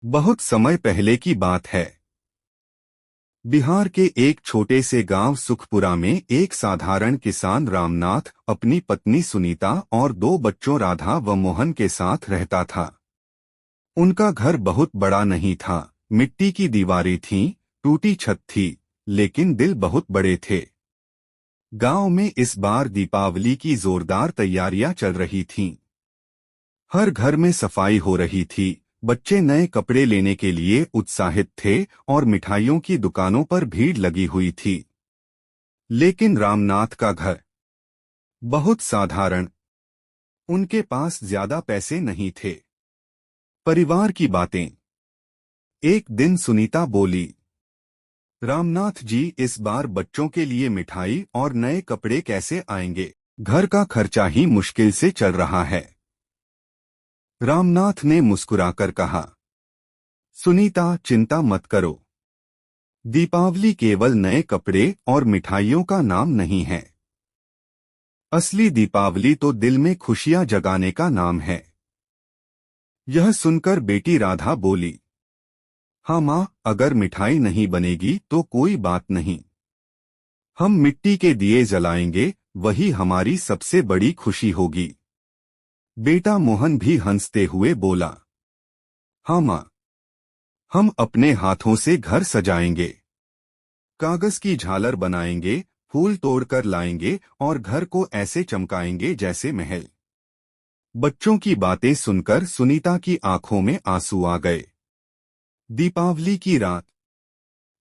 बहुत समय पहले की बात है। बिहार के एक छोटे से गांव सुखपुरा में एक साधारण किसान रामनाथ अपनी पत्नी सुनीता और दो बच्चों राधा व मोहन के साथ रहता था। उनका घर बहुत बड़ा नहीं था, मिट्टी की दीवारें थीं, टूटी छत थी, लेकिन दिल बहुत बड़े थे। गांव में इस बार दीपावली की जोरदार तैयारियां चल रही थीं। हर घर में सफाई हो रही थी, बच्चे नए कपड़े लेने के लिए उत्साहित थे और मिठाइयों की दुकानों पर भीड़ लगी हुई थी। लेकिन रामनाथ का घर बहुत साधारण, उनके पास ज्यादा पैसे नहीं थे। परिवार की बातें। एक दिन सुनीता बोली, रामनाथ जी, इस बार बच्चों के लिए मिठाई और नए कपड़े कैसे आएंगे? घर का खर्चा ही मुश्किल से चल रहा है। रामनाथ ने मुस्कुराकर कहा, सुनीता, चिंता मत करो। दीपावली केवल नए कपड़े और मिठाइयों का नाम नहीं है। असली दीपावली तो दिल में खुशियां जगाने का नाम है। यह सुनकर बेटी राधा बोली, हाँ माँ, अगर मिठाई नहीं बनेगी तो कोई बात नहीं। हम मिट्टी के दिए जलाएंगे, वही हमारी सबसे बड़ी खुशी होगी। बेटा मोहन भी हंसते हुए बोला, हाँ माँ, हम अपने हाथों से घर सजाएंगे, कागज की झालर बनाएंगे, फूल तोड़कर लाएंगे और घर को ऐसे चमकाएंगे जैसे महल। बच्चों की बातें सुनकर सुनीता की आंखों में आंसू आ गए। दीपावली की रात।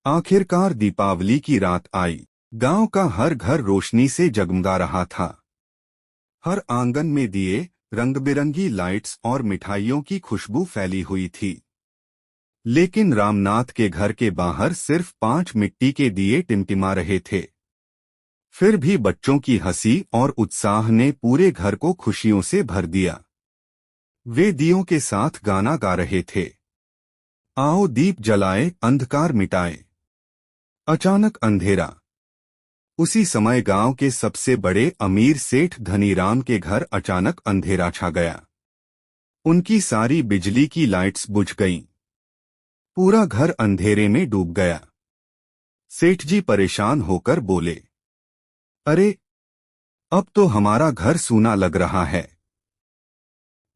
आखिरकार दीपावली की रात आई। गांव का हर घर रोशनी से जगमगा रहा था। हर आंगन में दिए, रंग-बिरंगी लाइट्स और मिठाइयों की खुशबू फैली हुई थी। लेकिन रामनाथ के घर के बाहर सिर्फ 5 मिट्टी के दिए टिमटिमा रहे थे। फिर भी बच्चों की हंसी और उत्साह ने पूरे घर को खुशियों से भर दिया। वे दियों के साथ गाना गा रहे थे, आओ दीप जलाए, अंधकार मिटाए। अचानक अंधेरा। उसी समय गांव के सबसे बड़े अमीर सेठ धनीराम के घर अचानक अंधेरा छा गया। उनकी सारी बिजली की लाइट्स बुझ गईं। पूरा घर अंधेरे में डूब गया। सेठ जी परेशान होकर बोले, अरे, अब तो हमारा घर सूना लग रहा है।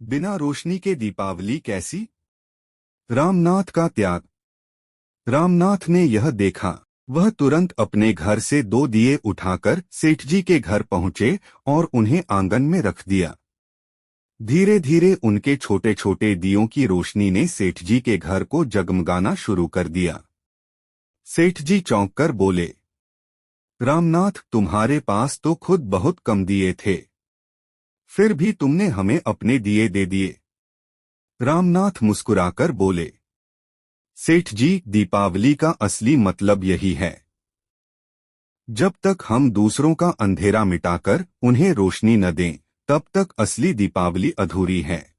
बिना रोशनी के दीपावली कैसी? रामनाथ का त्याग। रामनाथ ने यह देखा। वह तुरंत अपने घर से 2 दिए उठाकर सेठ जी के घर पहुंचे और उन्हें आंगन में रख दिया। धीरे धीरे उनके छोटे छोटे दियों की रोशनी ने सेठ जी के घर को जगमगाना शुरू कर दिया। सेठ जी चौंक कर बोले, रामनाथ, तुम्हारे पास तो खुद बहुत कम दिए थे, फिर भी तुमने हमें अपने दिए दे दिए। रामनाथ मुस्कुराकर बोले, सेठ जी, दीपावली का असली मतलब यही है। जब तक हम दूसरों का अंधेरा मिटाकर उन्हें रोशनी न दें, तब तक असली दीपावली अधूरी है।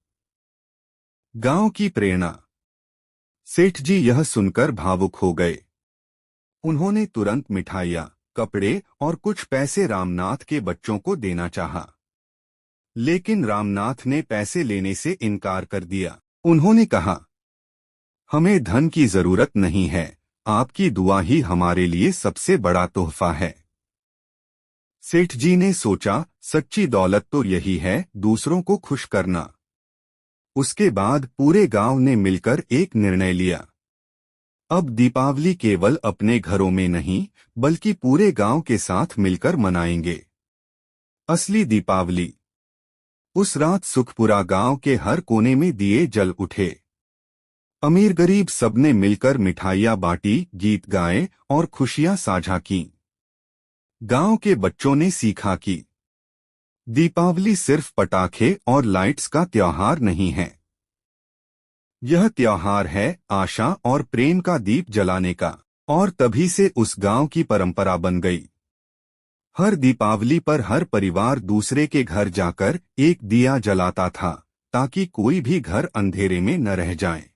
गांव की प्रेरणा। सेठ जी यह सुनकर भावुक हो गए। उन्होंने तुरंत मिठाइयाँ, कपड़े और कुछ पैसे रामनाथ के बच्चों को देना चाहा। लेकिन रामनाथ ने पैसे लेने से इनकार कर दिया। उन्होंने कहा, हमें धन की जरूरत नहीं है, आपकी दुआ ही हमारे लिए सबसे बड़ा तोहफा है। सेठ जी ने सोचा, सच्ची दौलत तो यही है, दूसरों को खुश करना। उसके बाद पूरे गांव ने मिलकर एक निर्णय लिया। अब दीपावली केवल अपने घरों में नहीं, बल्कि पूरे गांव के साथ मिलकर मनाएंगे। असली दीपावली। उस रात सुखपुरा गांव के हर कोने में दिए जल उठे। अमीर गरीब सबने मिलकर मिठाइयाँ बांटी, गीत गाए और खुशियां साझा की। गांव के बच्चों ने सीखा कि दीपावली सिर्फ पटाखे और लाइट्स का त्योहार नहीं है। यह त्योहार है आशा और प्रेम का दीप जलाने का। और तभी से उस गांव की परंपरा बन गई। हर दीपावली पर हर परिवार दूसरे के घर जाकर एक दिया जलाता था, ताकि कोई भी घर अंधेरे में न रह जाए।